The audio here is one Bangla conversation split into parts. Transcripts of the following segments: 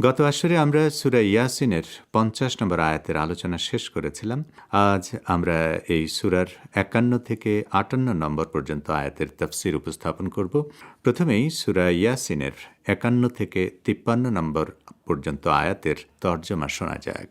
গত আসরে আমরা সূরা ইয়াসিনের ৫০ নম্বর আয়াতের আলোচনা শেষ করেছিলাম। আজ আমরা এই সূরার ৫১ থেকে ৫৮ নম্বর পর্যন্ত আয়াতের তাফসীর উপস্থাপন করব। প্রথমেই সূরা ইয়াসিনের ৫১ থেকে ৫৩ নম্বর পর্যন্ত আয়াতের তর্জমা শোনা যাক।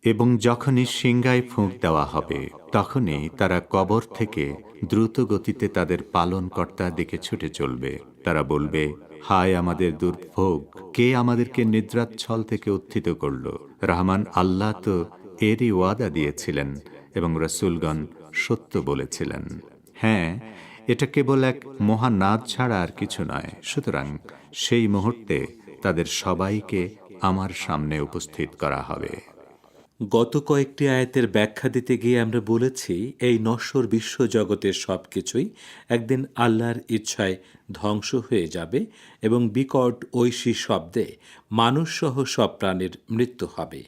এবং যখনই সিংহায় ফুঁক দেওয়া হবে, তখনই তারা কবর থেকে দ্রুত গতিতে তাদের পালনকর্তার দিকে ছুটে চলবে। তারা বলবে, হায় আমাদের দুর্ভোগ, কে আমাদেরকে নিদ্রাচ্ছল থেকে উত্থিত করল? রহমান আল্লাহ তো এরই ওয়াদা দিয়েছিলেন এবং রাসূলগণ সত্য বলেছিলেন। হ্যাঁ, এটা কেবল এক মহানাদ ছাড়া আর কিছু নয়। সুতরাং সেই মুহূর্তে তাদের সবাইকে আমার সামনে উপস্থিত করা হবে। গত কয়েকটি আয়াতের ব্যাখ্যা দিতে গিয়ে আমরা বলেছি, এই নশ্বর বিশ্বজগতের সব কিছুই একদিন আল্লাহর ইচ্ছায় ধ্বংস হয়ে যাবে এবং বিকট ঐশী শব্দে মানুষসহ সব প্রাণীর মৃত্যু হবে।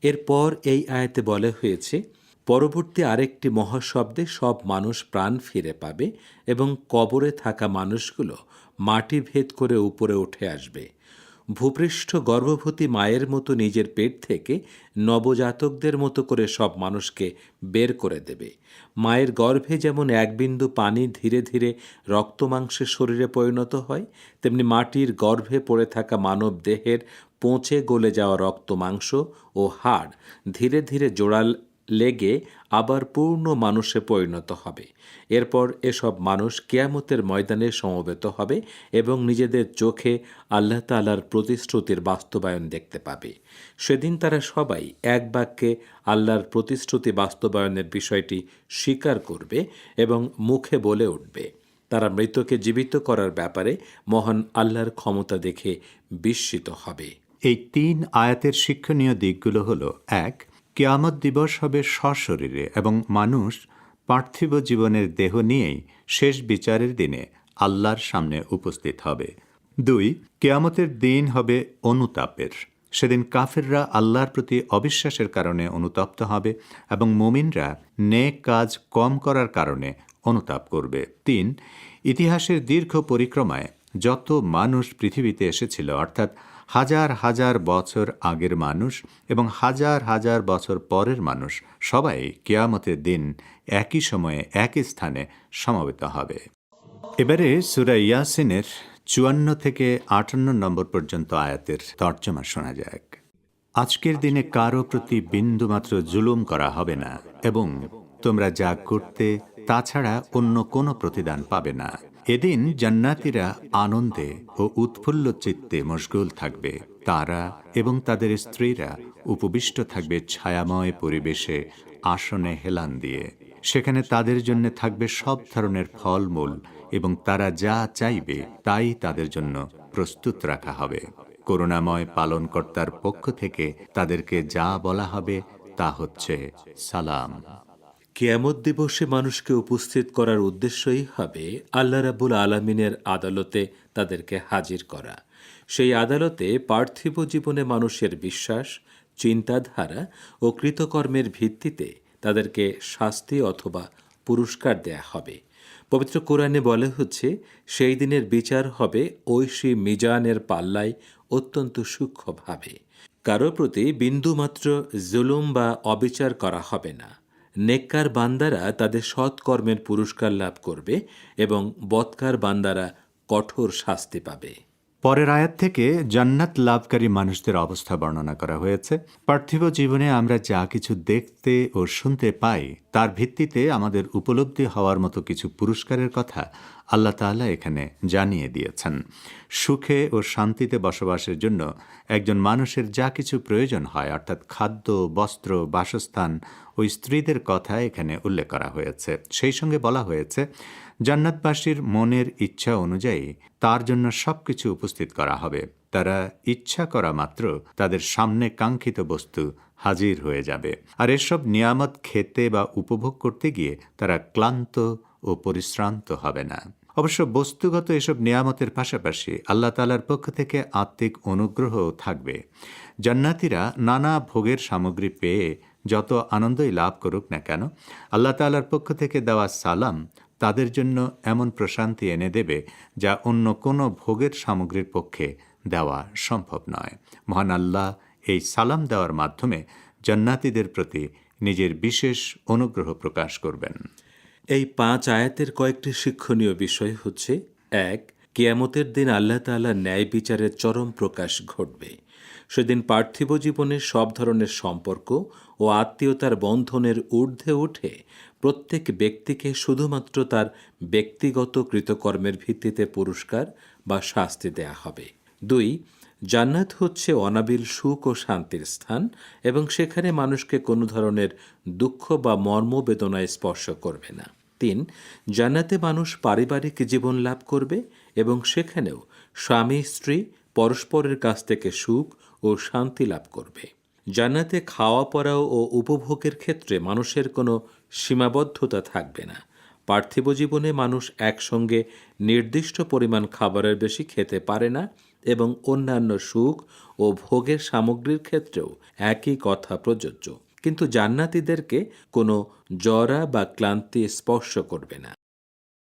এরপর এই আয়াতে বলা হয়েছে, পরবর্তী আরেকটি মহাশব্দে সব মানুষ প্রাণ ফিরে পাবে এবং কবরে থাকা মানুষগুলো মাটি ভেদ করে উপরে উঠে আসবে। ভূপৃষ্ঠ গর্ভবতী মায়ের মতো নিজের পেট থেকে নবজাতকদের মতো করে সব মানুষকে বের করে দেবে। মায়ের গর্ভে যেমন এক বিন্দু পানি ধীরে ধীরে রক্তমাংসের শরীরে পরিণত হয়, তেমনি মাটির গর্ভে পড়ে থাকা মানব দেহের পচে গলে যাওয়া রক্তমাংস ও হাড় ধীরে ধীরে জোড়া লেগে আবার পূর্ণ মানুষে পরিণত হবে। এরপর এসব মানুষ কিয়ামতের ময়দানে সমবেত হবে এবং নিজেদের চোখে আল্লাহ তাআলার প্রতিশ্রুতির বাস্তবায়ন দেখতে পাবে। সেদিন তারা সবাই এক বাক্যে আল্লাহর প্রতিশ্রুতি বাস্তবায়নের বিষয়টি স্বীকার করবে এবং মুখে বলে উঠবে। তারা মৃতকে জীবিত করার ব্যাপারে মহান আল্লাহর ক্ষমতা দেখে বিস্মিত হবে। এই ৩ আয়াতের শিক্ষণীয় দিকগুলো হলো: ১. কিয়ামত দিবস হবে সশরীরে এবং মানুষ পার্থিব জীবনের দেহ নিয়েই শেষ বিচারের দিনে আল্লাহর সামনে উপস্থিত হবে। ২. কিয়ামতের দিন হবে অনুতাপের। সেদিন কাফেররা আল্লাহর প্রতি অবিশ্বাসের কারণে অনুতপ্ত হবে এবং মুমিনরা নেক কাজ কম করার কারণে অনুতাপ করবে। ৩. ইতিহাসের দীর্ঘ পরিক্রমায় যত মানুষ পৃথিবীতে এসেছিল, অর্থাৎ হাজার হাজার বছর আগের মানুষ এবং হাজার হাজার বছর পরের মানুষ, সবাই কিয়ামতের দিন একই সময়ে একই স্থানে সমবেত হবে। এবারে সূরা ইয়াসিনের ৫৪ থেকে ৫৮ নম্বর পর্যন্ত আয়াতের তর্জমা শোনা যাক। আজকের দিনে কারো প্রতি বিন্দুমাত্র জুলুম করা হবে না এবং তোমরা যা করতে তাছাড়া অন্য কোনো প্রতিদান পাবে না। এদিন জান্নাতীরা আনন্দে ও উৎফুল্ল চিত্তে মশগুল থাকবে। তারা এবং তাদের স্ত্রীরা উপবিষ্ট থাকবে ছায়াময় পরিবেশে, আসনে হেলান দিয়ে। সেখানে তাদের জন্য থাকবে সব ধরনের ফলমূল এবং তারা যা চাইবে তাই তাদের জন্য প্রস্তুত রাখা হবে। করুণাময় পালনকর্তার পক্ষ থেকে তাদেরকে যা বলা হবে তা হচ্ছে সালাম। কিয়ামত দিবসে মানুষকে উপস্থিত করার উদ্দেশ্যই হবে আল্লাহ রাব্বুল আলামিনের আদালতে তাদেরকে হাজির করা। সেই আদালতে পার্থিব জীবনে মানুষের বিশ্বাস, চিন্তাধারা ও কৃতকর্মের ভিত্তিতে তাদেরকে শাস্তি অথবা পুরস্কার দেয়া হবে। পবিত্র কোরআনে বলা হচ্ছে, সেই দিনের বিচার হবে ঐশী মিজানের পাল্লায় অত্যন্ত সূক্ষ্মভাবে। কারো প্রতি বিন্দুমাত্র জুলুম বা অবিচার করা হবে না। নেককার বান্দারা তাদের সৎকর্মের পুরস্কার লাভ করবে এবং বদকার বান্দারা কঠোর শাস্তি পাবে। পরের আয়াত থেকে জান্নাত লাভকারী মানুষদের অবস্থা বর্ণনা করা হয়েছে। পার্থিব জীবনে আমরা যা কিছু দেখতে ও শুনতে পাই তার ভিত্তিতে আমাদের উপলব্ধি হওয়ার মতো কিছু পুরস্কারের কথা আল্লাহ তাআলা এখানে জানিয়ে দিয়েছেন। সুখে ও শান্তিতে বসবাসের জন্য একজন মানুষের যা কিছু প্রয়োজন হয়, অর্থাৎ খাদ্য, বস্ত্র, বাসস্থান ও স্ত্রীদের কথা এখানে উল্লেখ করা হয়েছে। সেই সঙ্গে বলা হয়েছে, জান্নাতবাসীর মনের ইচ্ছা অনুযায়ী তার জন্য সবকিছু উপস্থিত করা হবে। তারা ইচ্ছা করা মাত্র তাদের সামনে কাঙ্ক্ষিত বস্তু হাজির হয়ে যাবে। আর এসব নিয়ামত খেতে বা উপভোগ করতে গিয়ে তারা ক্লান্ত ও পরিশ্রান্ত হবে না। অবশ্য বস্তুগত এসব নিয়ামতের পাশাপাশি আল্লাহ তাআলার পক্ষ থেকে আত্মিক অনুগ্রহও থাকবে। জান্নাতীরা নানা ভোগের সামগ্রী পেয়ে যত আনন্দই লাভ করুক না কেন, আল্লাহ তাআলার পক্ষ থেকে দেওয়া সালাম তাদের জন্য এমন প্রশান্তি এনে দেবে যা অন্য কোনো ভোগের সামগ্রীর পক্ষে দেওয়া সম্ভব নয়। মহান আল্লাহ এই সালাম দেওয়ার মাধ্যমে জান্নাতীদের প্রতি নিজের বিশেষ অনুগ্রহ প্রকাশ করবেন। এই 5 আয়াতের কয়েকটি শিক্ষণীয় বিষয় হচ্ছে: 1. কিয়ামতের দিন আল্লাহ তাআলা ন্যায় বিচারের চরম প্রকাশ ঘটবে। সেদিন পার্থিব জীবনের সব ধরনের সম্পর্ক ও আত্মীয়তার বন্ধনের ঊর্ধ্বে উঠে প্রত্যেক ব্যক্তিকে শুধুমাত্র তার ব্যক্তিগত কৃতকর্মের ভিত্তিতে পুরস্কার বা শাস্তি দেয়া হবে। 2. জান্নাত হচ্ছে অনাবিল সুখ ও শান্তির স্থান এবং সেখানে মানুষকে কোনো ধরনের দুঃখ বা মর্মবেদনায় স্পর্শ করবে না। 3. জান্নাতে মানুষ পারিবারিক জীবন লাভ করবে এবং সেখানেও স্বামী স্ত্রী পরস্পরের কাছ থেকে সুখ ও শান্তি লাভ করবে। জান্নাতে খাওয়া পরা ও উপভোগের ক্ষেত্রে মানুষের কোনো সীমাবদ্ধতা থাকবে না। পার্থিব জীবনে মানুষ একসঙ্গে নির্দিষ্ট পরিমাণ খাবারের বেশি খেতে পারে না এবং অন্যান্য সুখ ও ভোগের সামগ্রীর ক্ষেত্রেও একই কথা প্রযোজ্য। কিন্তু জান্নাতীদেরকে কোনো জরা বা ক্লান্তি স্পর্শ করবে না।